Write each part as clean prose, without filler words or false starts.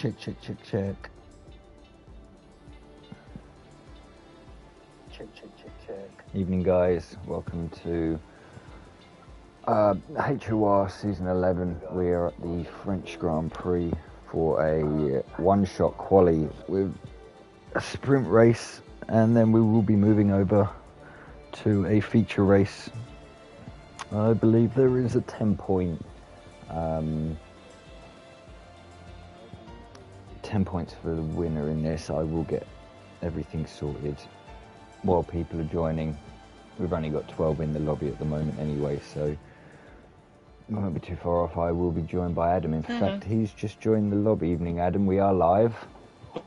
Check, check, check, check. Check, check, check, check. Evening, guys. Welcome to HOR Season 11. We are at the French Grand Prix for a one-shot quali with a sprint race, and then we will be moving over to a feature race. I believe there is a 10-point 10 points for the winner in this. I will get everything sorted while people are joining. We've only got 12 in the lobby at the moment anyway, so I won't be too far off. I will be joined by Adam. In fact, he's just joined the lobby. Evening, Adam. We are live.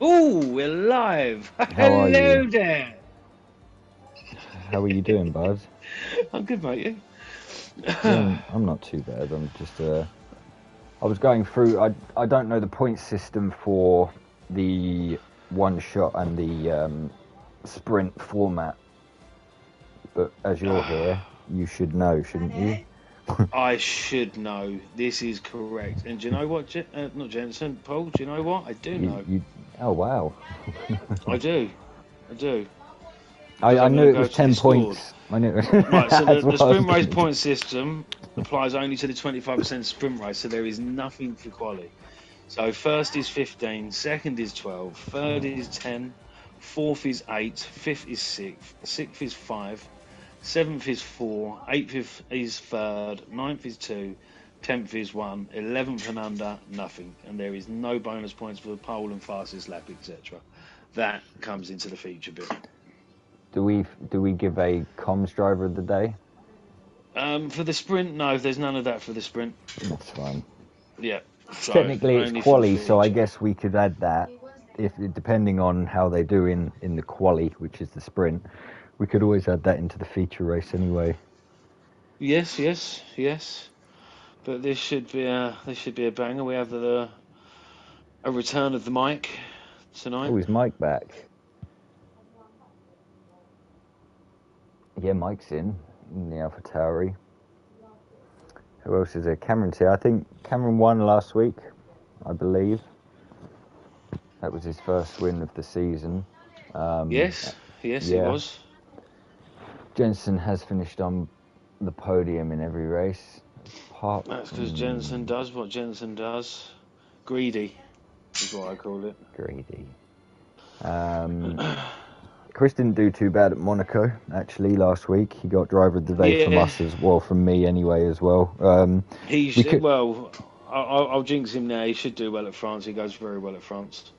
Oh, we're live. How are Hello you? there. How are you doing, bud? I'm good, mate. You? Yeah, I'm not too bad. I'm just I was going through. I don't know the point system for the one shot and the sprint format, but as you're here, you should know, shouldn't you? I should know. This is correct. And do you know what? Not Jensen, Paul. Do you know what? I do know. Oh wow. I do. I knew it was 10 points. I knew it. Right, so That's the what I was sprint race gonna point system applies only to the 25% sprint race, so there is nothing for quali. So first is 15, second is 12, third is 10, fourth is 8, fifth is 6, sixth is 5, seventh is 4, eighth is third, ninth is 2, 10th is 1, 11th and under, nothing. And there is no bonus points for the pole and fastest lap, etc. That comes into the feature bit. Do we give a comms driver of the day? For the sprint, no, there's none of that for the sprint. That's fine. Yeah. So Technically it's quali, so I guess we could add that, if depending on how they do in the quali, which is the sprint. We could always add that into the feature race anyway. Yes. But this should be a banger. We have a return of the mic tonight. Oh, is Mike back? Yeah, Mike's in the AlphaTauri. Who else is there? Cameron's here. I think Cameron won last week, I believe. That was his first win of the season. Yes, yeah. He was. Jensen has finished on the podium in every race. That's because Jensen does what Jensen does. Greedy is what I call it. Greedy. Chris didn't do too bad at Monaco, actually, last week. He got driver of the day from us as well, from me anyway as well. I'll jinx him now. He should do well at France. He goes very well at France.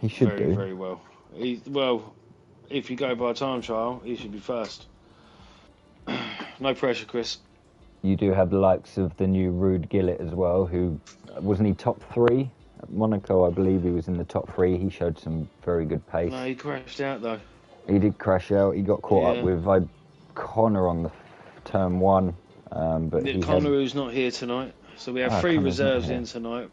He should do. Very well. If you go by time trial, he should be first. No pressure, Chris. You do have the likes of the new Ruud Gillet as well, who, wasn't he top 3? At Monaco, I believe he was in the top 3. He showed some very good pace. No, he crashed out, though. He did crash out. He got caught up with Connor on the turn 1. But Connor, who's not here tonight. So we have 3 reserves in tonight.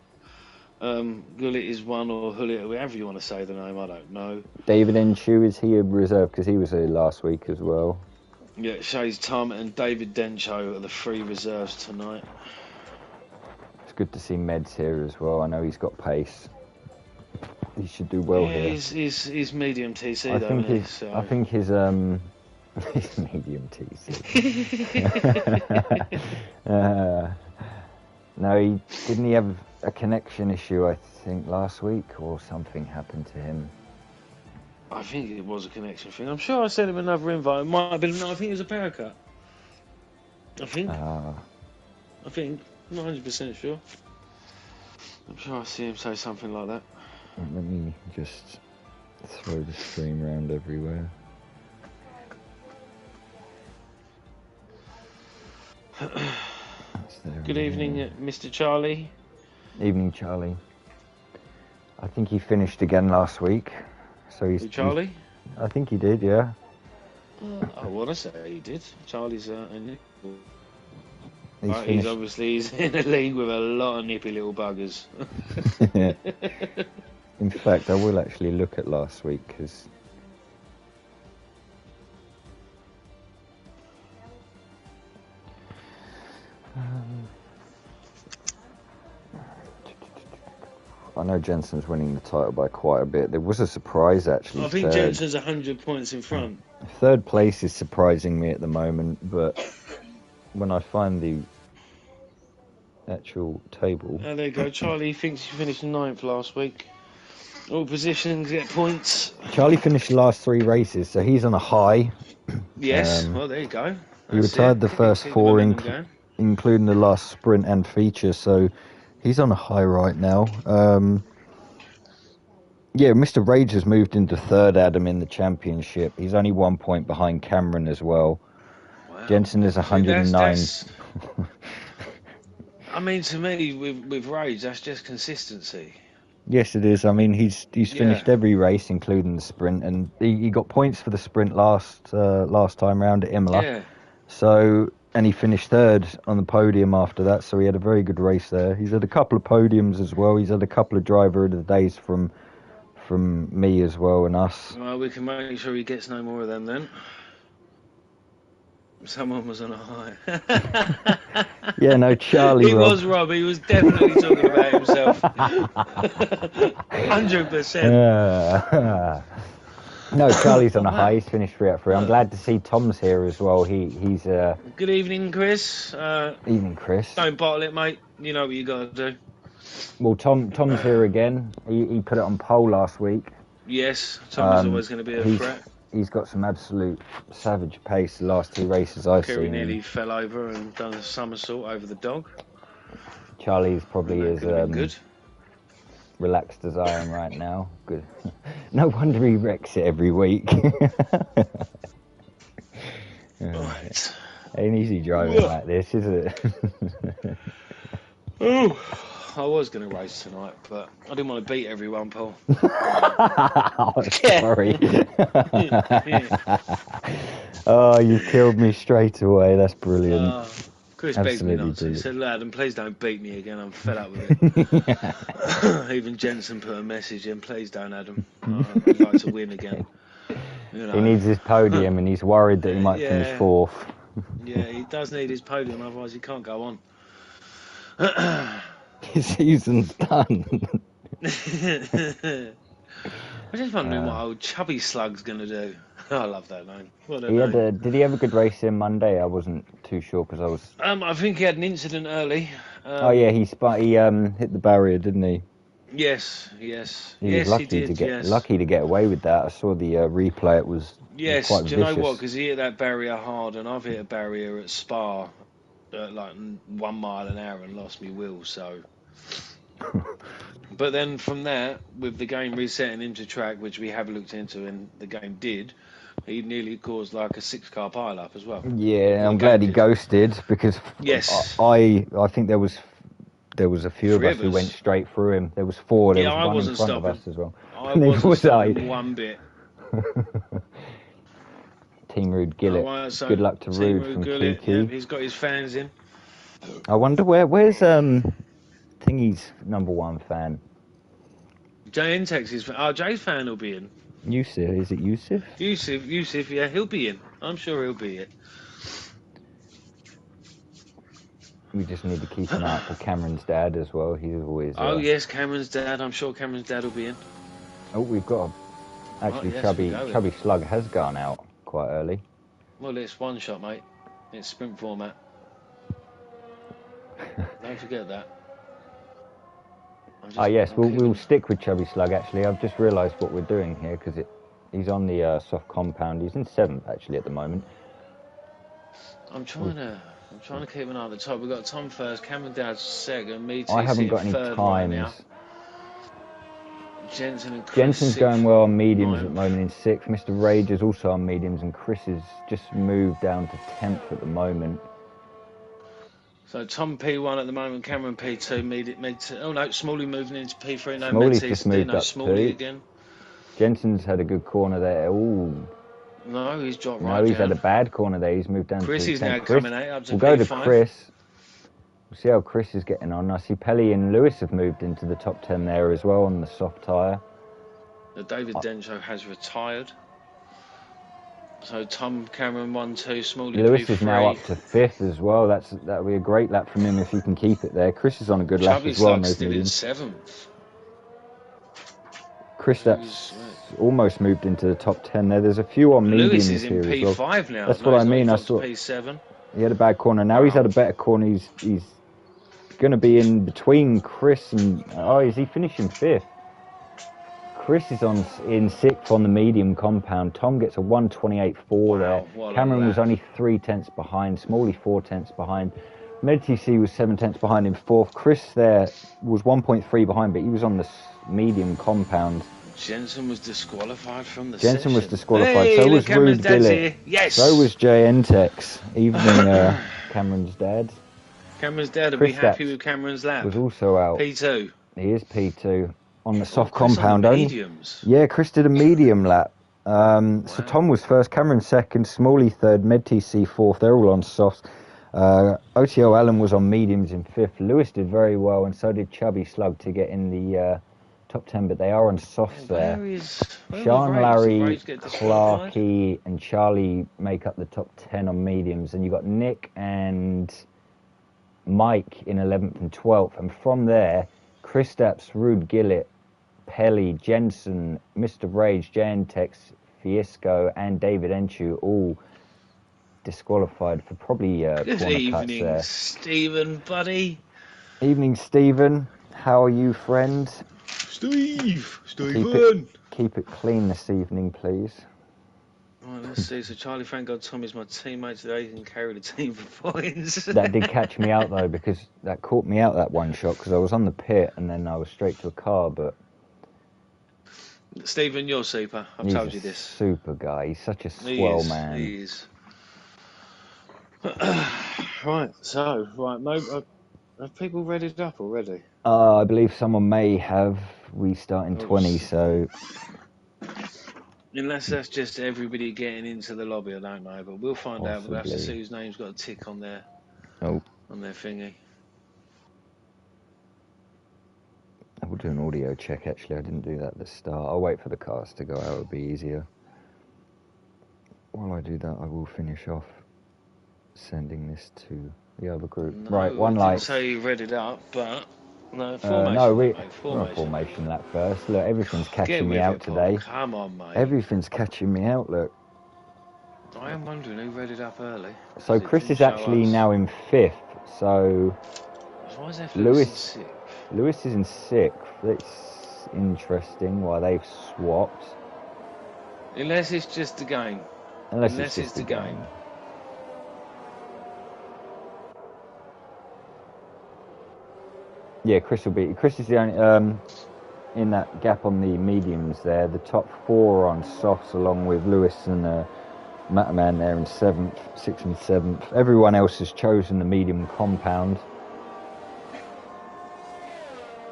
Gullit is one, or Hullet, whoever you want to say the name, I don't know. David Enshu, is he a reserve? Because he was here last week as well. Yeah, Shays Tom and David Dencho are the 3 reserves tonight. It's good to see Meds here as well. I know he's got pace. He should do well here. He's medium TC, I think his his medium TC. No, didn't he have a connection issue, I think, last week, or something happened to him? I think it was a connection thing. I'm sure I sent him another invite. It might have been. No, I think it was a power cut. I think. I'm not 100% sure. I'm sure I see him say something like that. Let me just throw the stream around everywhere. Good evening, Mr. Charlie. Evening, Charlie. I think he finished again last week. So Charlie? I think he did, yeah. I want to say he did. Charlie's he's obviously in a league with a lot of nippy little buggers. In fact, I will actually look at last week because I know Jensen's winning the title by quite a bit. There was a surprise, actually. I think Jensen's 100 points in front. Third place is surprising me at the moment, but when I find the actual table... Oh, there you go. Charlie thinks he finished 9th last week. All positions get points. Charlie finished the last 3 races, so he's on a high. Yes, well, there you go. He retired the first 4, including the last sprint and feature, so he's on a high right now. Yeah, Mr. Rage has moved into 3rd, Adam, in the championship. He's only 1 point behind Cameron as well. Wow. Jensen is 109. I mean, to me, with Rage, that's just consistency. Yes, it is. I mean, he's finished every race, including the sprint, and he got points for the sprint last time round at Imola. Yeah. So, and he finished 3rd on the podium after that, so he had a very good race there. He's had a couple of podiums as well. He's had a couple of driver of the days from me as well and us. Well, we can make sure he gets no more of them then. Someone was on a high. Yeah, no, Charlie. He was, Rob. He was definitely talking about himself. 100%. No, Charlie's on a high. He's finished 3 out of 3. I'm glad to see Tom's here as well. He's. Good evening, Chris. Evening, Chris. Don't bottle it, mate. You know what you got to do. Well, Tom's here again. He put it on pole last week. Yes, Tom's always going to be a threat. He's got some absolute savage pace the last 2 races I've seen. Kerry nearly fell over and done a somersault over the dog. Charlie's probably as good. Relaxed as I am right now. Good. No wonder he wrecks it every week. Right. Ain't easy driving like this, is it? Oh, I was going to race tonight, but I didn't want to beat everyone, Paul. Oh, sorry. Oh, you killed me straight away. That's brilliant. Chris begged me not to. He said, lad, and please don't beat me again. I'm fed up with it. Even Jensen put a message in, please don't, Adam. I'd like to win again. You know. He needs his podium and he's worried that he might finish 4th. Yeah, he does need his podium, otherwise he can't go on. His season's done. I'm just wondering what old Chubby Slug's going to do. I love that name. Did he have a good race in Monday? I wasn't too sure because I was... I think he had an incident early. He hit the barrier, didn't he? Yes. He was lucky to get away with that. I saw the replay. It was quite vicious. Do you know what? Because he hit that barrier hard, and I've hit a barrier at Spa at like 1 mile an hour and lost me wheel. So, but then from that, with the game resetting into track, which we have looked into, and the game did, he nearly caused like a 6-car pile-up as well. Yeah, I'm glad he ghosted because I think there was a few of us who went straight through him. There was 4. There was 1 in front of us as well. I wasn't stopping one bit. Team Rude Gillett. So good luck to Rude from Gillett, Kiki. Yeah, he's got his fans in. I wonder where's Thingy's #1 fan. Jay Intex is. Jay's fan will be in. Yusuf, is it Yusuf? Yusuf, yeah, he'll be in. I'm sure he'll be in. We just need to keep an eye out for Cameron's dad as well. He's always... yes, Cameron's dad. I'm sure Cameron's dad will be in. Oh, we've got... Actually, Chubby Slug has gone out quite early. Well, it's one shot, mate. It's sprint format. Don't forget that. Yes, we'll stick with Chubby Slug, actually. I've just realised what we're doing here, because he's on the soft compound. He's in 7th, actually, at the moment. I'm trying to keep an eye at the top. We've got Tom first, Cameron Dowd second, me I haven't got any times. Right, Jensen and Chris Jensen's going well on mediums at the moment in 6th. Mr. Rage is also on mediums, and Chris has just moved down to 10th at the moment. So Tom P1 at the moment, Cameron P2, oh no, Smalley moving into P3, no, Smalley's just moved up Smalley again. Jensen's had a good corner there. Ooh. No, he's dropped right down. No, he's down. had a bad corner there. He's moved down Chris to 10th. is now coming out up to We'll P5. go to Chris. We'll see how Chris is getting on. I see Pelly and Lewis have moved into the top 10 there as well on the soft tyre. David Dencho has retired. So Tom, Cameron 1, 2, Smalley Lewis P3. is now up to 5th as well. That'll be a great lap from him if he can keep it there. Chris is on a good lap as well. Chubby Slug's still in 7th. Kristaps almost moved into the top 10 there. There's a few on Lewis mediums is in here as well. P5 now. That's No, what I he's not. mean. He's I dropped to saw P7. he had a bad corner. Now he's Wow. had a better corner. He's going to be in between Chris and... Oh, is he finishing 5th? Chris is in 6th on the medium compound. Tom gets a 128.4 there. What a Cameron was lap. only 3/10 behind. Smalley 4/10 behind. MedTC was 7/10 behind in 4th. Chris there was 1.3 behind, but he was on the medium compound. Jensen was disqualified from the Jensen session. was disqualified. Hey, So look, was Cameron's Rude dad's Billett. here. Yes. So was Jay Entex. Evening, Cameron's dad. Cameron's dad will be happy Kristaps with Cameron's lap. was also out. P2. He is P2 on the soft Chris compound on the only. mediums. Yeah, Chris did a medium lap. So Tom was first, Cameron second, Smalley third, MedTC fourth. They're all on softs. OTO Allen was on mediums in 5th. Lewis did very well, and so did Chubby Slug to get in the top 10, but they are on softs there. Sean, Larry, Clarkey, and Charlie make up the top 10 on mediums, and you got Nick and Mike in 11th and 12th, and from there, Kristaps, Rude Gillett, Pelly, Jensen, Mr. Rage, Jantex, Fiesco, and David Enchu all disqualified for probably Good corner cuts evening, there. Stephen, buddy. Evening, Stephen. How are you, friend? Stephen. Keep it clean this evening, please. Right, let's see. So Charlie, thank God Tommy's my teammate today. He can carry the team for points. That did catch me out, though, because that caught me out, that one shot, because I was on the pit and then I was straight to a car, but... Stephen, you're super. I've He's told a you this. super guy. He's such a swell man. He is. Right, so, have people read it up already? I believe someone may have. We start in 20, so... Unless that's just everybody getting into the lobby, I don't know, but we'll find out. We'll have to Possibly. see whose name's got a tick on their thingy. We'll do an audio check, actually. I didn't do that at the start. I'll wait for the cars to go out. It'll be easier. While I do that, I will finish off sending this to the other group. No, right, one I like. didn't say you read it up, but no, formation lap first. Look, everything's catching me out today. Come on, mate. Everything's catching me out, look. I am wondering who read it up early. So Chris is actually now in 5th, so why is there Lewis is in 6th. It's interesting why they've swapped. Unless it's just a game. Unless it's just a game. Yeah, Chris is the only in that gap on the mediums there. The top 4 are on softs, along with Lewis and Mataman there in 7th, 6th and 7th. Everyone else has chosen the medium compound.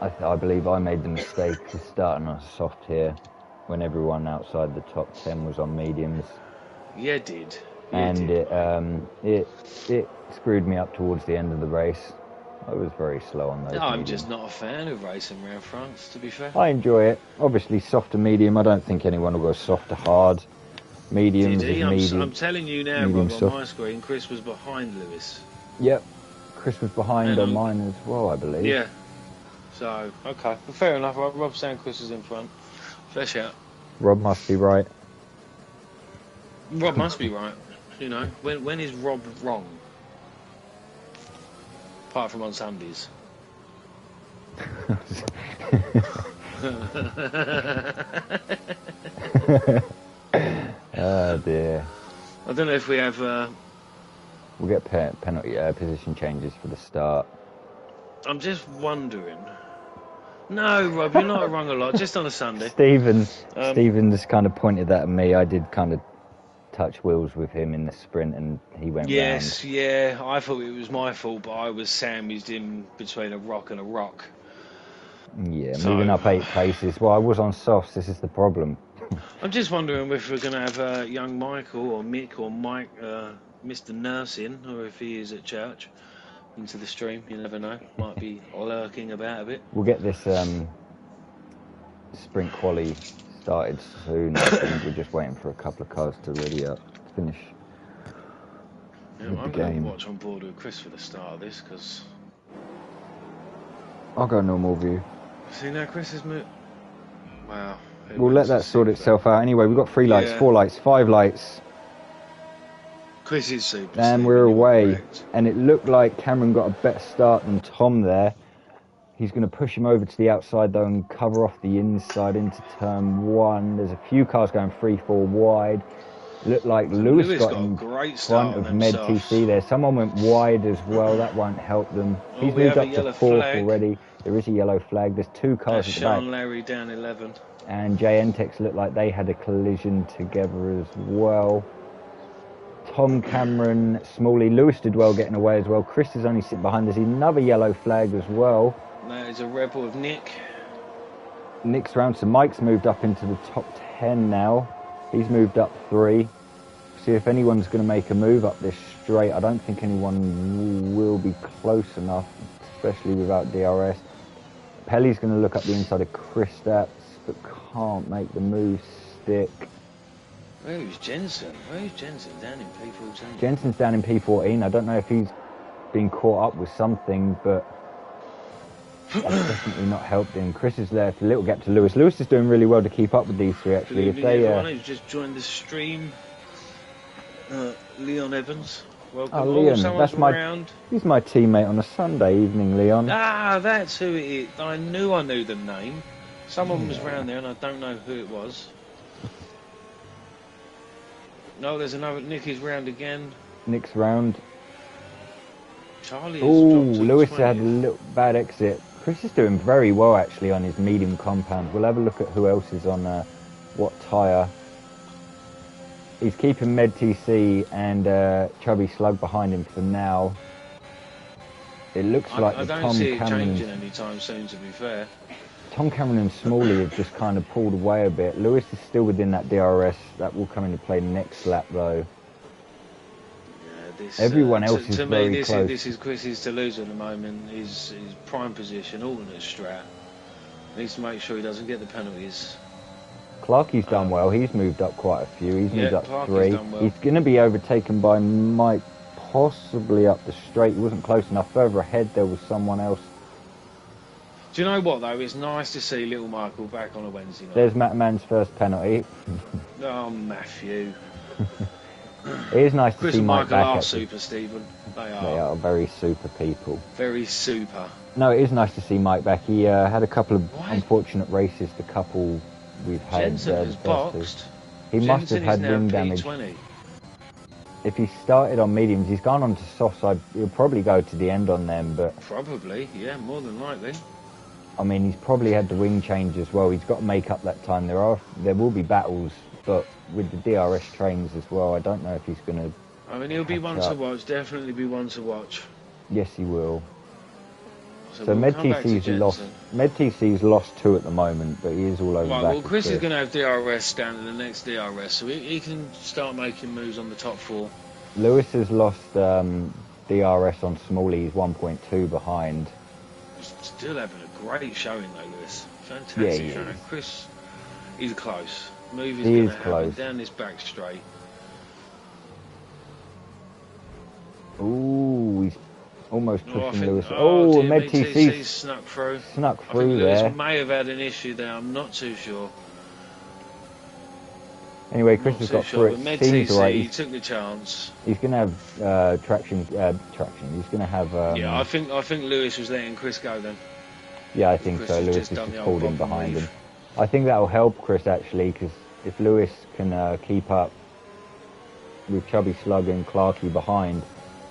I believe I made the mistake of starting on a soft here when everyone outside the top 10 was on mediums. Yeah, did. And it screwed me up towards the end of the race. I was very slow on those. No, I'm mediums. just not a fan of racing around France, to be fair. I enjoy it. Obviously, soft to medium. I don't think anyone will go soft to hard. Mediums is medium. I'm telling you now, Rob, on my screen, Chris was behind Lewis. Yep. Chris was behind on mine as well, I believe. Yeah. So, okay. Well, fair enough. Rob's saying Chris is in front. Flesh out. Rob must be right. Rob must be right. You know, when is Rob wrong? Apart from on Sundays. Oh dear. I don't know if we have... We'll get penalty position changes for the start. I'm just wondering... No, Rob, you're not wrong a lot, just on a Sunday. Stephen just kind of pointed that at me. I did kind of touch wheels with him in the sprint and he went round. Yeah, I thought it was my fault, but I was sandwiched in between a rock and a rock. Yeah, moving up 8 places. Well, I was on softs, this is the problem. I'm just wondering if we're going to have young Michael or Mick or Mike, Mr. Nurse in, or if he is at church, into the stream. You never know. Might be lurking about a bit. We'll get this sprint quali started soon. I think we're just waiting for a couple of cars to finish Yeah, I'm going to watch on board with Chris for the start of this, because... I'll go normal view. See, now Chris is... Wow. we'll let that sort itself out. Anyway, we've got 3 lights, 4 lights, 5 lights. Chris is super. And we're away. And it looked like Cameron got a better start than Tom there. He's going to push him over to the outside though and cover off the inside into turn 1. There's a few cars going 3-4 wide. Looked like Lewis got in front of Med TC there. Someone went wide as well. That won't help them. He's moved up to 4th already. There is a yellow flag. There's 2 cars at the back. Sean Larry down 11. And JNTEX looked like they had a collision together as well. Tom, Cameron, Smalley, Lewis did well getting away as well. Chris is only sitting behind. There's another yellow flag as well. That is a rebel of Nick. Nick's round, so Mike's moved up into the top 10 now. He's moved up 3. See if anyone's going to make a move up this straight. I don't think anyone will be close enough, especially without DRS. Pelly's going to look up the inside of Kristaps, but can't make the move stick. Where's Jensen? Where's Jensen? Down in P14. Jensen's down in P14. I don't know if he's been caught up with something, but that's definitely not helped him. Chris is left, a little gap to Lewis. Lewis is doing really well to keep up with these 3 actually. Good evening, everyone who's just joined the stream. Leon Evans, welcome. Oh, Leon, he's my teammate on a Sunday evening, Leon. Ah, that's who it is. I knew the name. Someone was round there and I don't know who it was. No, there's another. Nick is round again. Nick's round. Charlie. Oh, Lewis had a little bad exit. Chris is doing very well actually on his medium compound. We'll have a look at who else is on what tyre. He's keeping Med TC and Chubby Slug behind him for now. It looks like I don't see it changing anytime soon, to be fair. Tom Cameron and Smalley have just kind of pulled away a bit. Lewis is still within that DRS. That will come into play next lap though. Everyone else is very close. This is Chris's to lose at the moment. His prime position, alternate strat. Needs to make sure he doesn't get the penalties. Clarkie's done well. He's moved up quite a few. He's moved up Clarkie's 3. Well. He's going to be overtaken by Mike, possibly up the straight. He wasn't close enough. Further ahead, there was someone else. Do you know what though? It's nice to see little Michael back on a Wednesday night. There's Matt Mann's first penalty. Oh, Matthew. It is nice Chris to see and Mike Michael back. are super, Stephen. They are very super people. Very super. No, it is nice to see Mike back. He had a couple of unfortunate races. The couple we've had. Jensen has boxed. He must have had wing damage. If he started on mediums, he's gone on to soft side. He'll probably go to the end on them, but probably, yeah, more than likely. I mean, he's probably had the wing change as well. He's got to make up that time. There will be battles, but with the DRS trains as well, I don't know if he's going to. I mean, he'll be one to watch. Definitely be one to watch. Yes, he will. So we'll Med TC's lost 2 at the moment, but he is all over. Right, well, Chris is going to have DRS down to the next DRS, so he can start making moves on the top 4. Lewis has lost DRS on Smalley. He's 1.2 behind. Still having a great showing though, Lewis. Fantastic showing. Chris, he's close. Move is going to happen down this back straight. Ooh, he's almost pushing Lewis. Oh, Med TC snuck through. Snuck through I think there. Lewis may have had an issue there. I'm not too sure. Anyway, Chris has got through it. Med TC, right. He took the chance. He's going to have traction. He's going to have. Yeah, I think Lewis was letting Chris go then. Yeah, I think so. Lewis has just pulled in behind him. I think that will help Chris actually, because if Lewis can keep up with Chubby Slug and Clarkie behind,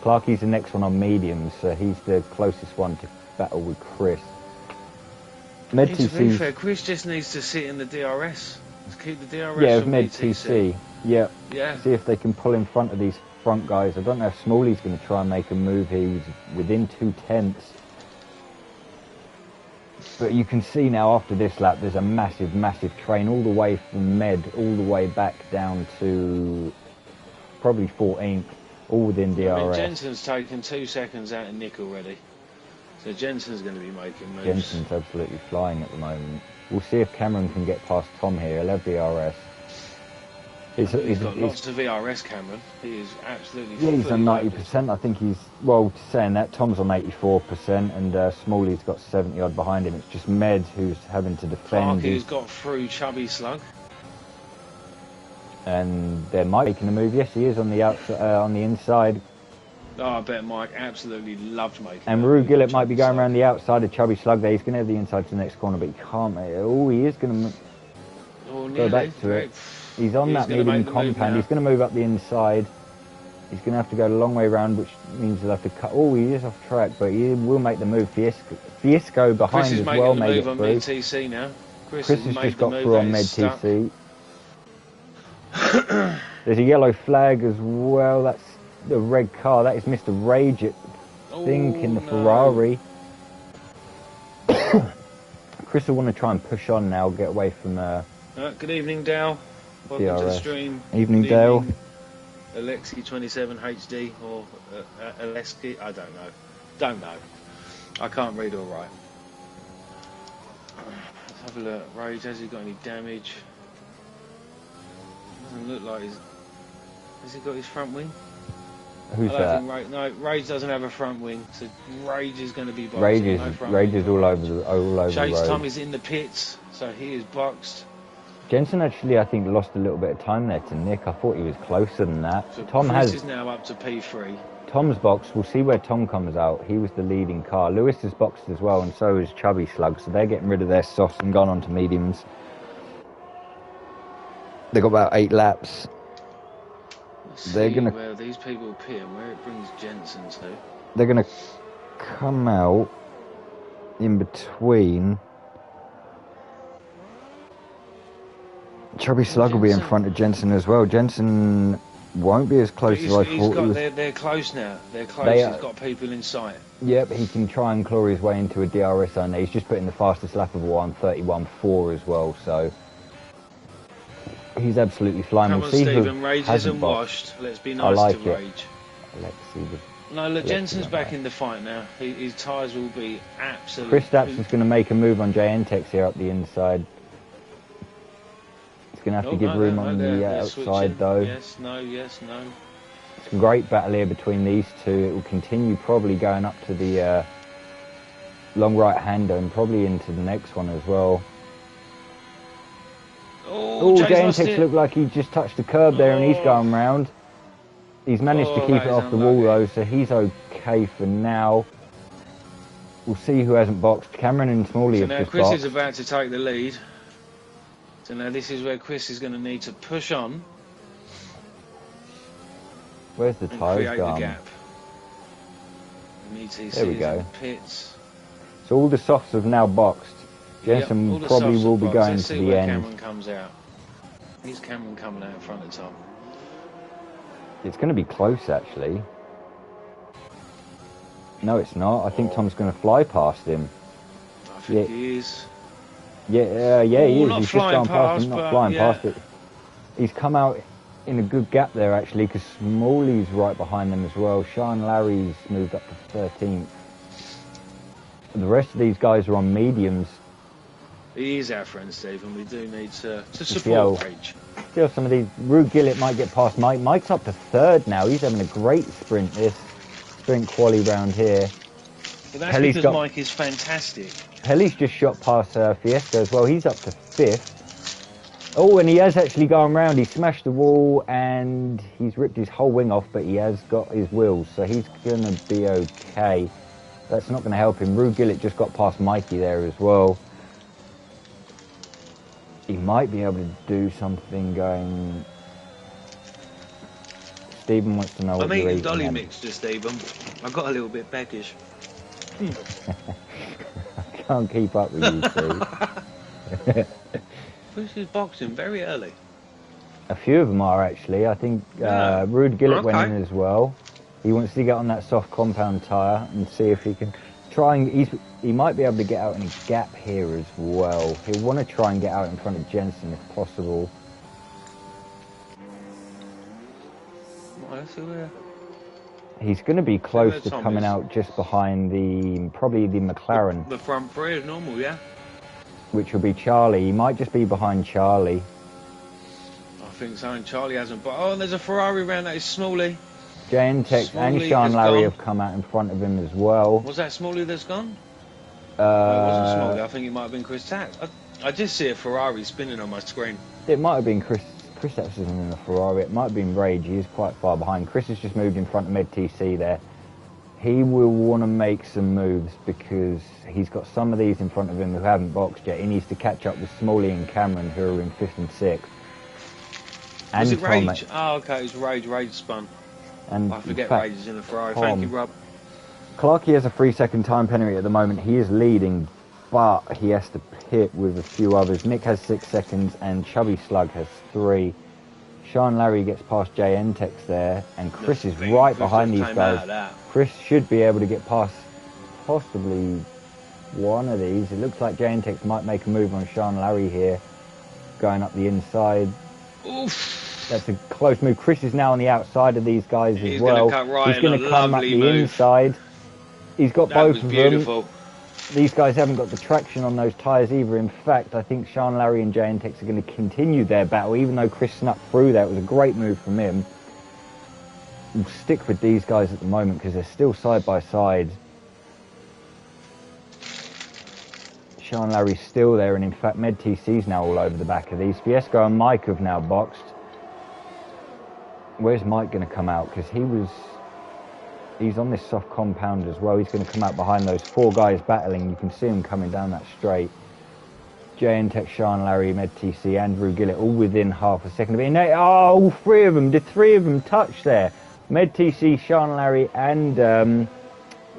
Clarkie's the next one on mediums, so he's the closest one to battle with Chris. To be fair, Chris just needs to sit in the DRS. Let's keep the DRS. Yeah, with Med TC. Yeah. Yeah. See if they can pull in front of these front guys. I don't know if Smalley's going to try and make a move here. He's within 2/10. But you can see now after this lap, there's a massive, massive train all the way from Med, all the way back down to probably 14th, all within DRS. I mean, Jensen's taken 2 seconds out of Nick already. So Jensen's going to be making moves. Jensen's absolutely flying at the moment. We'll see if Cameron can get past Tom here. He'll have DRS. He's got lots of VRS, Cameron. He is absolutely. Yeah, he's on 90%. I think he's, well, saying that, Tom's on 84%, and Smalley's got 70 odd behind him. It's just Med who's having to defend. Clark, who's got through Chubby Slug. And they're making a move. Yes, he is on the outside, on the inside. Oh, I bet Mike absolutely loved making. And Rue Gillett might be going around the outside of Chubby Slug there. He's going to have the inside to the next corner, but he can't make it. Oh, he is going to go back to it. He's on that medium compound. He's going to move up the inside. He's going to have to go a long way around, which means he'll have to cut. Oh, he is off track, but he will make the move. Fiesco behind as well made it through. Chris is making the move on TC now. Chris has just got through on Med TC. There's a yellow flag as well. That's the red car. That is Mr. Rage, I think, in the Ferrari. Chris will want to try and push on now, get away from good evening, Dale. Welcome DRS. to the stream. Evening, Dale. Alexi27 HD or Aleski, I don't know. I can't read all right. Let's have a look. Rage, has he got any damage? Doesn't look like he's... Has he got his front wing? Who's that? No, Rage doesn't have a front wing, so Rage is going to be boxed. Rage is all over the road. Chase Tommy's in the pits, so he is boxed. Jensen actually, I think, lost a little bit of time there to Nick. I thought he was closer than that. So Tom Chris is now up to P3. Tom's boxed. We'll see where Tom comes out. He was the leading car. Lewis is boxed as well, and so is Chubby Slug. So they're getting rid of their softs and gone on to mediums. They've got about 8 laps. They're going to... where these people appear, where it brings Jensen to. They're going to come out in between... Chubby Slug will be in front of Jensen as well. Jensen won't be as close as I thought. They're close now. They're close. He's got people in sight. Yep, he can try and claw his way into a DRS on there. He's just put in the fastest lap of all on 31.4 as well, so he's absolutely flying. Come we'll on, see Stephen, who Rage isn't washed. Let's be nice like to it. Rage. Let's see no, look, Jensen's back in the fight now. His tyres will be absolutely... Chris Stapson's going to make a move on JNTEX here up the inside. Going to have to give room on the outside though. Yes, no. It's a great battle here between these two. It will continue probably going up to the long right-hander and probably into the next one as well. Oh, JNTEX looked like he just touched the curb there and he's going round. He's managed to keep it off the wall though, so he's okay for now. We'll see who hasn't boxed. Cameron and Smalley have just Chris boxed. Is about to take the lead. So now this is where Chris is going to need to push on. Where's the tyres gone? The gap. There we go. Pits. So all the softs have now boxed. Jensen probably will be going to the end. Cameron comes out. Here's Cameron coming out in front of Tom. It's going to be close actually. No, it's not. I think Tom's going to fly past him. I think he is. Yeah, he is. He's just gone past him, not flying yeah. past it. He's come out in a good gap there, actually, because Smalley's right behind them as well. Sean Larry's moved up to 13th. The rest of these guys are on mediums. He is our friend, Stephen. We do need to support Rage. See how some of these... Rue Gillett might get past Mike. Mike's up to 3rd now. He's having a great sprint, sprint quali round here. But that's because Mike is fantastic. Helly's just shot past Fiesco as well. He's up to 5th. Oh, and he has actually gone round. He smashed the wall and he's ripped his whole wing off, but he has got his wheels, so he's going to be okay. That's not going to help him. Rue Gillett just got past Mikey there as well. He might be able to do something going... Stephen wants to know what you're eating. I'm eating Dolly mixture, Stephen. I got a little bit beggish. I can't keep up with you two. Chris is boxing very early. A few of them are actually. I think Rude Gillett went in as well. He wants to get on that soft compound tyre and see if he can try and... He might be able to get out in a gap here as well. He'll want to try and get out in front of Jensen if possible. He's going to be close to coming out just behind probably the McLaren. The front three is normal, yeah? Which will be Charlie. He might just be behind Charlie. I think so, and Charlie hasn't. But oh, there's a Ferrari around that is Smalley. Jay-N-Tex and Smalley Sean has Larry gone. have come out in front of him as well. Was that Smalley that's gone? No, it wasn't Smalley. I think it might have been Chris Tack. I did see a Ferrari spinning on my screen. It might have been Chris Tack isn't in the Ferrari. It might have been Rage. He is quite far behind. Chris has just moved in front of Med TC there. He will want to make some moves because he's got some of these in front of him who haven't boxed yet. He needs to catch up with Smalley and Cameron, who are in 5th and 6th. Was it Rage? Oh, okay, it was Rage. Rage spun. And I forget Rage is in the Ferrari. Thank you, Rob. Clarkey has a 3-second time penalty at the moment. He is leading, but he has to pit with a few others. Nick has 6 seconds and Chubby Slug has 3. Sean Larry gets past Jay-N-Tex there, and Chris is right behind these guys. Chris should be able to get past possibly one of these. It looks like Jay-N-Tex might make a move on Sean Larry here, going up the inside. Oof. That's a close move. Chris is now on the outside of these guys as well. He's going to come up the inside. He's got both of them. These guys haven't got the traction on those tyres either. In fact, I think Sean Larry and Jay-N-Tex are going to continue their battle, even though Chris snuck through there. It was a great move from him. We'll stick with these guys at the moment because they're still side by side. Sean Larry's still there, and in fact, Med TC's now all over the back of these. Fiesco and Mike have now boxed. Where's Mike going to come out? Because he's on this soft compound as well. He's going to come out behind those 4 guys battling. You can see him coming down that straight. Jay-N-Tex, Sean Larry, Med TC, Andrew Gillett, all within half a second of it. Oh, all 3 of them. Did 3 of them touch there? Med TC, Sean Larry, and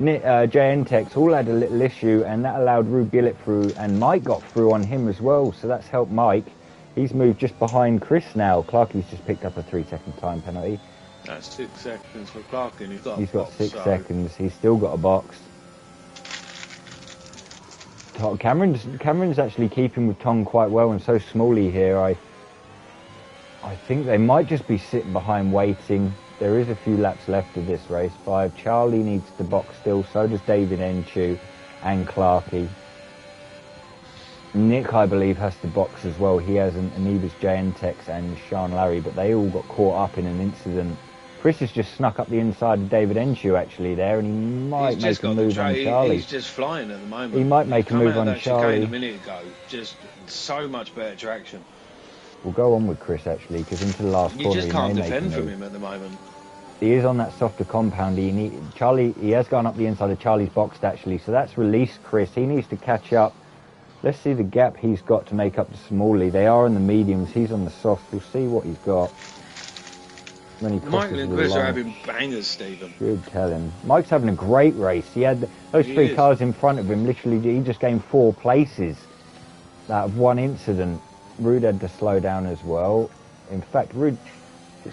Jay-N-Tex all had a little issue, and that allowed Rube Gillett through, and Mike got through on him as well, so that's helped Mike. He's moved just behind Chris now. Clarkey's just picked up a 3-second time penalty. That's 6 seconds for Clarkey, and he's got 6 seconds. He's still got a box. Cameron's actually keeping with Tom quite well, and so Smalley here. I think they might just be sitting behind waiting. There is a few laps left of this race. 5. Charlie needs to box still. So does David Enchu and Clarkey. Nick, I believe, has to box as well. He hasn't, and neither's Jay-N-Tex and Sean Larry, but they all got caught up in an incident. Chris has just snuck up the inside of David Enchu actually there, and he might make a move on Charlie. He's just flying at the moment. He might make a move on Charlie. A minute ago, just so much better traction. We'll go on with Chris actually, because into the last corner you just can't defend from him at the moment. He is on that softer compound. He has gone up the inside of Charlie's box actually, so that's released Chris. He needs to catch up. Let's see the gap he's got to make up to Smalley. They are in the mediums. He's on the soft. We'll see what he's got. Michael and Chris are having bangers, Stephen. Should tell him. Mike's having a great race. He had those 3 cars in front of him. Literally, he just gained 4 places out of one incident. Rude had to slow down as well. In fact, it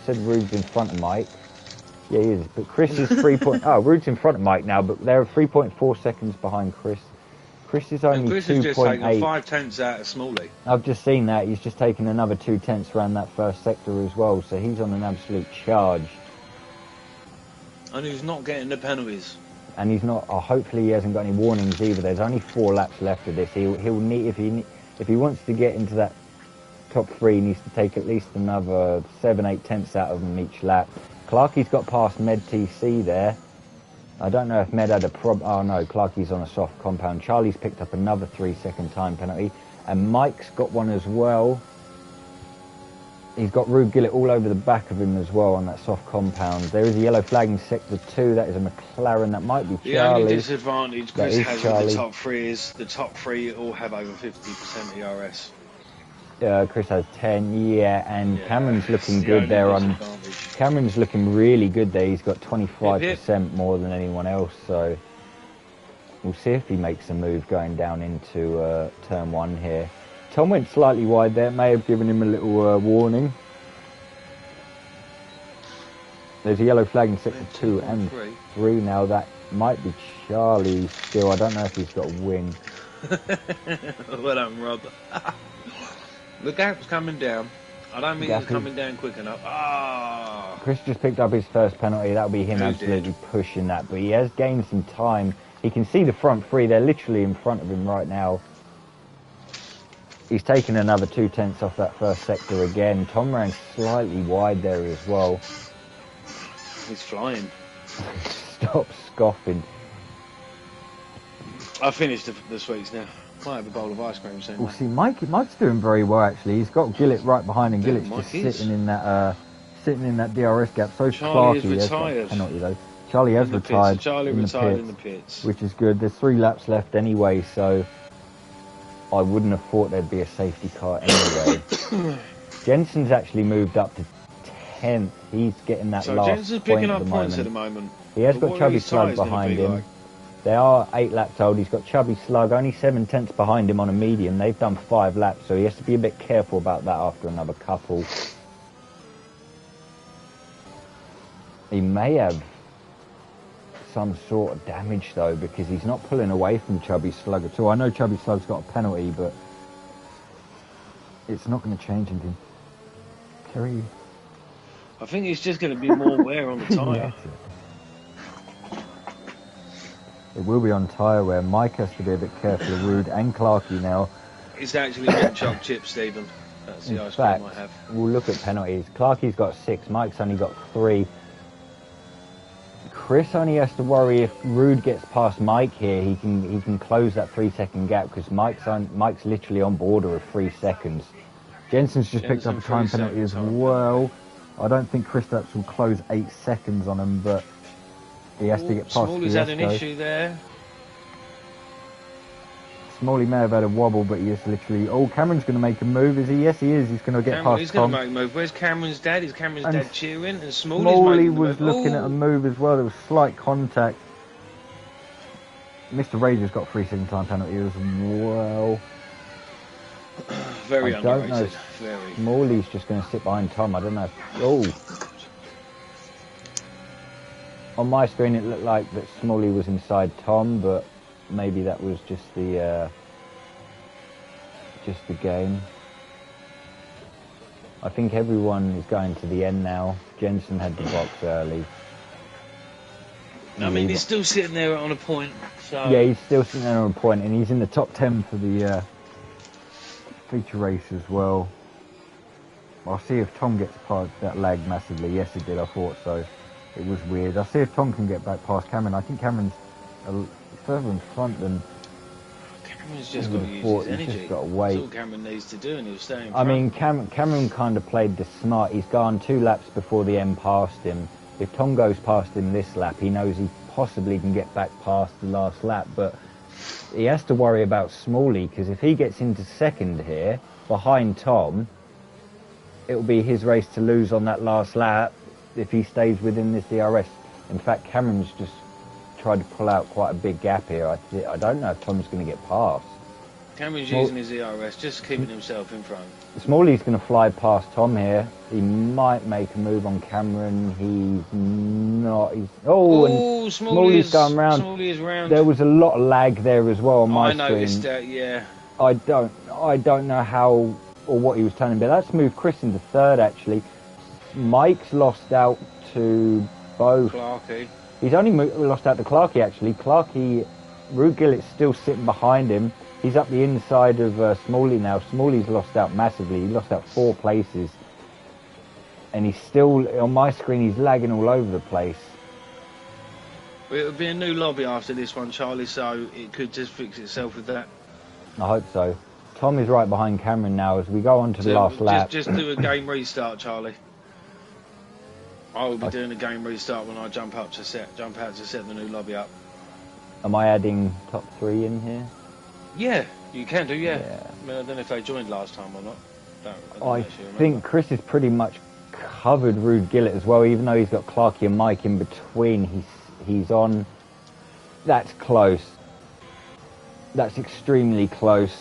said Rude's in front of Mike. Yeah, he is. But Chris is 3 Oh, Rude's in front of Mike now, but they're 3.4 seconds behind Chris. Chris is only 2.8. Chris has just taken 5 tenths out of Smalley. I've just seen that. He's just taken another 2 tenths around that first sector as well, so he's on an absolute charge. And he's not getting the penalties. And he's not. Hopefully, he hasn't got any warnings either. There's only 4 laps left of this. He'll need if he wants to get into that top 3, he needs to take at least another 7-8 tenths out of them each lap. Clarkey's got past Med TC there. I don't know if Med had a oh no, Clarkey's on a soft compound. Charlie's picked up another 3-second time penalty, and Mike's got one as well. He's got Rube Gillett all over the back of him as well on that soft compound. There is a yellow flag in sector 2. That is a McLaren. That might be Charlie. The only disadvantage Chris has with the top 3 is the top 3 all have over 50% ERS. Chris has 10, and Cameron's looking good there. Cameron's looking really good there. He's got 25% more than anyone else, so we'll see if he makes a move going down into turn 1 here. Tom went slightly wide there. May have given him a little warning. There's a yellow flag in sector 2 and 3 now. That might be Charlie still. I don't know if he's got a win. Well done, Rob. The gap's coming down. I don't think it's coming down quick enough. Ah! Chris just picked up his first penalty. That'll be him absolutely pushing that. But he has gained some time. He can see the front 3. They're literally in front of him right now. He's taken another 2/10 off that first sector again. Tom ran slightly wide there as well. He's flying. Stop scoffing. I finished the sweets now. Might have a bowl of ice cream soon. Well, see, Mike's doing very well actually. He's got Gillett right behind him. Yeah, Gillett's Mike just is. sitting in that DRS gap. So Charlie Clarkey is has got a retired. penalty though. Charlie has In the pits. retired. Charlie in retired the in the pits, pits. which is good. There's 3 laps left anyway, so I wouldn't have thought there'd be a safety car anyway. Jensen's actually moved up to 10th. He's getting that So last Jensen's point picking at up the points moment. at the moment. He has But got what are Chubby his Slug tyres gonna behind be him. like? They are 8 laps old. He's got Chubby Slug, only 7/10 behind him on a medium. They've done 5 laps, so he has to be a bit careful about that after another couple. He may have some sort of damage though, because he's not pulling away from Chubby Slug at all. I know Chubby Slug's got a penalty, but it's not going to change anything. Kerry. I think it's just going to be more wear on the tyre. It will be on tyre wear. Mike has to be a bit careful of Rude and Clarkey now. It's actually mint choc chip, Stephen. That's the In ice fact, cream I have. we'll look at penalties. Clarkey's got 6, Mike's only got 3. Chris only has to worry if Rude gets past Mike here, he can close that 3-second gap, because Mike's literally on border of 3 seconds. Jensen's just picked up a time penalty as well. I don't think Chris will close 8 seconds on him, but he has to get past Smalley's had an Fiesco. issue there. Smalley may have had a wobble, but he is literally... Oh, Cameron's going to make a move, is he? Yes, he is. He's going to get past He's Tom. going to make a move. Where's Cameron's dad? Is Cameron's And dad cheering? And Smalley's Smalley making the was move. looking at a move as well. There was slight contact. Mr. Razor's got 3-second time penalty as well. Very I don't underrated. know. Very. Smalley's just going to sit behind Tom. I don't know. Oh. On my screen, it looked like that Smalley was inside Tom, but maybe that was just the game. I think everyone is going to the end now. Jensen had the box early. I mean, he's still sitting there on a point. So Yeah, he's still sitting there on a point, and he's in the top 10 for the feature race as well. I'll see if Tom gets past that lag massively. Yes, he did. I thought so. It was weird. I'll see if Tom can get back past Cameron. I think Cameron's further in front than... Cameron's just got to use his energy. Just got to wait. That's all Cameron needs to do, and he'll stay in front. I mean, Cameron kind of played the smart. He's gone 2 laps before the end past him. If Tom goes past him this lap, he knows he possibly can get back past the last lap, but he has to worry about Smalley, because if he gets into second here, behind Tom, it'll be his race to lose on that last lap if he stays within this DRS. In fact, Cameron's just tried to pull out quite a big gap here. I don't know if Tom's going to get past. Cameron's using his ERS, just keeping himself in front. Smalley's going to fly past Tom here. He might make a move on Cameron. He's not. And Smalley's going round. Smalley is round. There was a lot of lag there as well on my screen. I noticed that, yeah. I don't know how or what he was telling me, but that's moved Chris into third actually. Mike's lost out to both. Clarkey. He's only lost out to Clarkey actually. Clarkey, Rude Gillett's still sitting behind him. He's up the inside of Smalley now. Smalley's lost out massively. He lost out 4 places. And he's still, on my screen, he's lagging all over the place. Well, it'll be a new lobby after this one, Charlie, so it could just fix itself with that. I hope so. Tom is right behind Cameron now as we go on to the last lap. Just do a game restart, Charlie. I will be doing a game restart when I jump out to set the new lobby up. Am I adding top 3 in here? Yeah, you can do, yeah. Yeah. I mean, I don't know if they joined last time or not. I think Chris has pretty much covered Rude Gillett as well, even though he's got Clarkey and Mike in between. He's on. That's close. That's extremely close.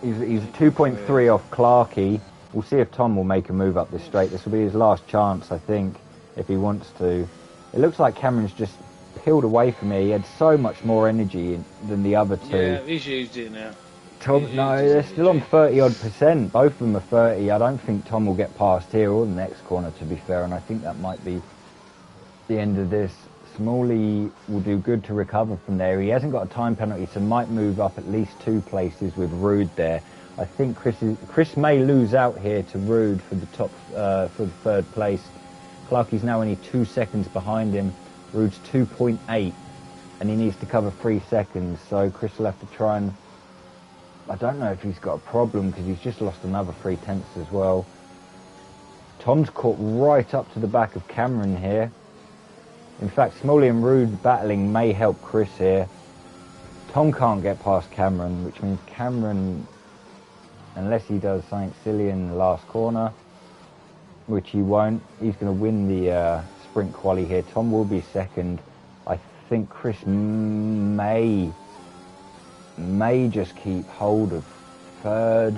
He's 2.3 off Clarkey. We'll see if Tom will make a move up this straight. This will be his last chance, I think, if he wants to. It looks like Cameron's just peeled away from me. He had so much more energy than the other 2. Yeah, he's used it now. Tom, no, they're still on 30-odd%. Both of them are 30. I don't think Tom will get past here or the next corner, to be fair, and I think that might be the end of this. Smalley will do good to recover from there. He hasn't got a time penalty, so might move up at least 2 places with Rude there. I think Chris may lose out here to Rude for the for the 3rd place. Clarkie's now only 2 seconds behind him. Rude's 2.8, and he needs to cover 3 seconds. So Chris will have to try and... I don't know if he's got a problem because he's just lost another 3/10 as well. Tom's caught right up to the back of Cameron here. In fact, Smalley and Rude battling may help Chris here. Tom can't get past Cameron, which means Cameron, unless he does something silly in the last corner, which he won't, he's going to win the sprint quali here. Tom will be 2nd. I think Chris may just keep hold of 3rd.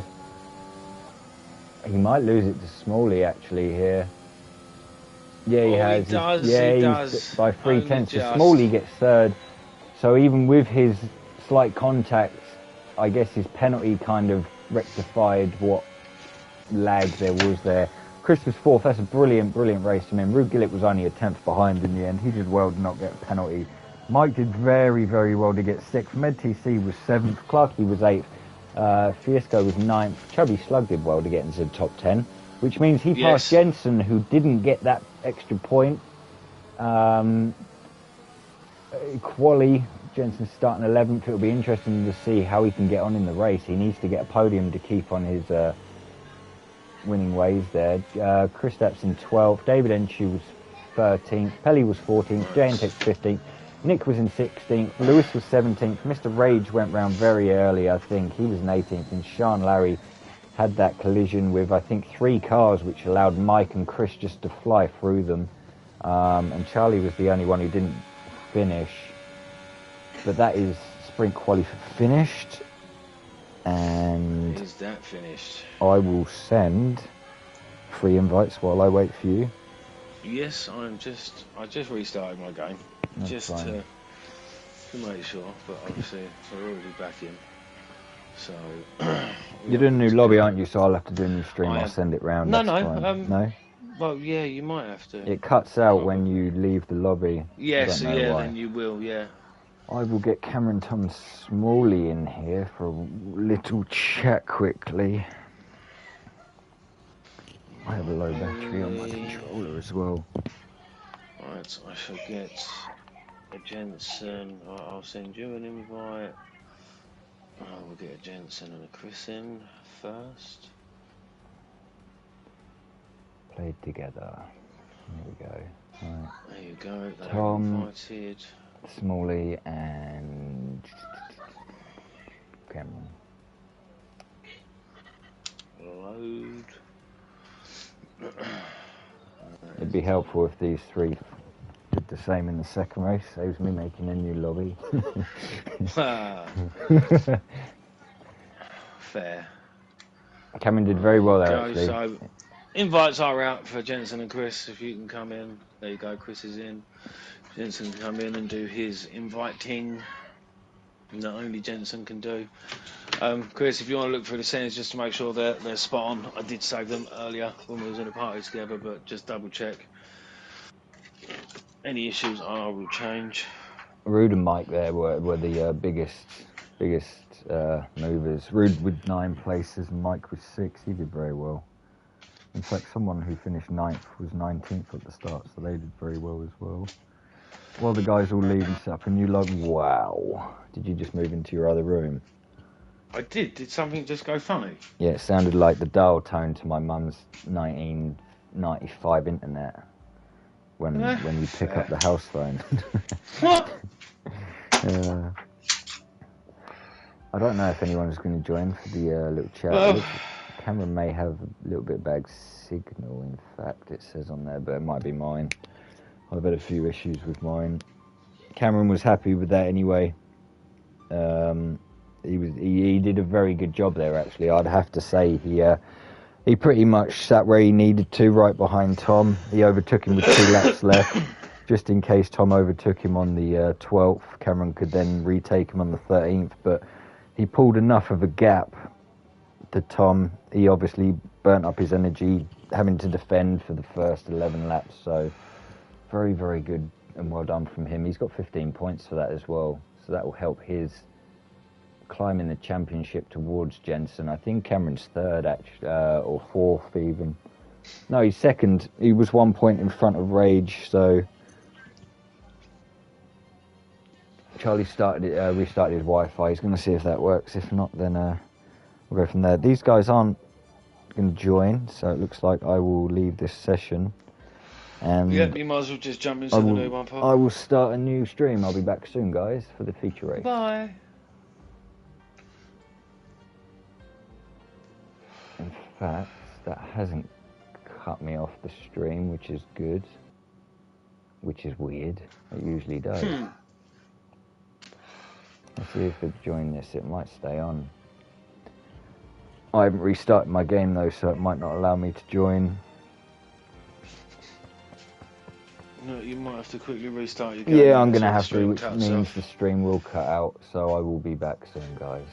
He might lose it to Smalley actually here. Yeah, he has. He does. Yeah, he he's does. by 3/10. So Smalley gets 3rd. So even with his slight contact, I guess his penalty kind of rectified what lag there was there. Chris was 4th. That's a brilliant race from him. Rude Gillett was only a 10th behind in the end. He did well to not get a penalty. Mike did very well to get 6th. MedTC was 7th. Clarkie was 8th. Fiesco was 9th. Chubby Slug did well to get into the top 10, which means he passed Jensen, who didn't get that extra point. Quali, Jensen's starting 11th. It'll be interesting to see how he can get on in the race. He needs to get a podium to keep on his winning ways there. Chris Stapson 12th. David Enshu was 13th. Pelly was 14th. J&Tex 15th. Nick was in 16th. Lewis was 17th. Mr. Rage went round very early, I think. He was in 18th. And Sean Larry had that collision with, I think, 3 cars, which allowed Mike and Chris just to fly through them. And Charlie was the only one who didn't finish. But that is sprint quali finished. And is that finished? I will send 3 invites while I wait for you. Yes, I just restarted my game. That's just fine. to make sure, but obviously we're already back in. So You're doing a new lobby, aren't you? So I'll have to do a new stream. I I'll am. send it round. No, next no, time. No. Well, yeah, you might have to. It cuts out when you leave the lobby. Yes, I don't know yeah, why. then you will, yeah. I will get Cameron Thomas Smalley in here for a little chat quickly. I have a low battery on my controller as well. Right, I shall get a Jensen. I'll send you an invite. We'll get a Jensen and a Chris in first. Played together. There we go. Right. There you go. They're Tom. invited. Smalley and Cameron. Load. It'd be helpful if these 3 did the same in the second race. Saves me making a new lobby. Fair. Cameron did very well there, Go, actually. so invites are out for Jensen and Chris. If you can come in, there you go. Chris is in. Jensen can come in and do his inviting that only Jensen can do. Chris, if you want to look through the settings just to make sure they're spot on. I did save them earlier when we was in a party together, but just double check. Any issues I will change. Rude and Mike there were the biggest movers. Rude with 9 places and Mike with 6. He did very well. In fact, someone who finished 9th was 19th at the start, so they did very well as well. While the guys all leave and set up a new log. Wow. Did you just move into your other room? I did. Did something just go funny? Yeah, it sounded like the dial tone to my mum's 1995 internet when you pick up the house phone. What? I don't know if anyone's going to join for the little chat. Camera may have a little bit bad signal, in fact, it says on there, but it might be mine. I've had a few issues with mine. Cameron was happy with that anyway. He did a very good job there, actually. I'd have to say he pretty much sat where he needed to, right behind Tom. He overtook him with 2 laps left, just in case Tom overtook him on the 12th. Cameron could then retake him on the 13th, but he pulled enough of a gap to Tom. He obviously burnt up his energy having to defend for the first 11 laps, so very, very good and well done from him. He's got 15 points for that as well, so that will help his climbing the championship towards Jensen. I think Cameron's third, actually, or fourth even. No, he's second. He was 1 point in front of Rage, so Charlie restarted his Wi-Fi. He's going to see if that works. If not, then we'll go from there. These guys aren't going to join, so it looks like I will leave this session. And yeah, you might as well just jump into the new one, Paul. I will start a new stream. I'll be back soon, guys, for the feature race. Bye. In fact, that hasn't cut me off the stream, which is good. Which is weird. It usually does. Let's see if it join this. It might stay on. I haven't restarted my game though, so it might not allow me to join. No, you might have to quickly restart your game. Yeah, I'm going to have to, which cuts means off. the stream will cut out, so I will be back soon, guys.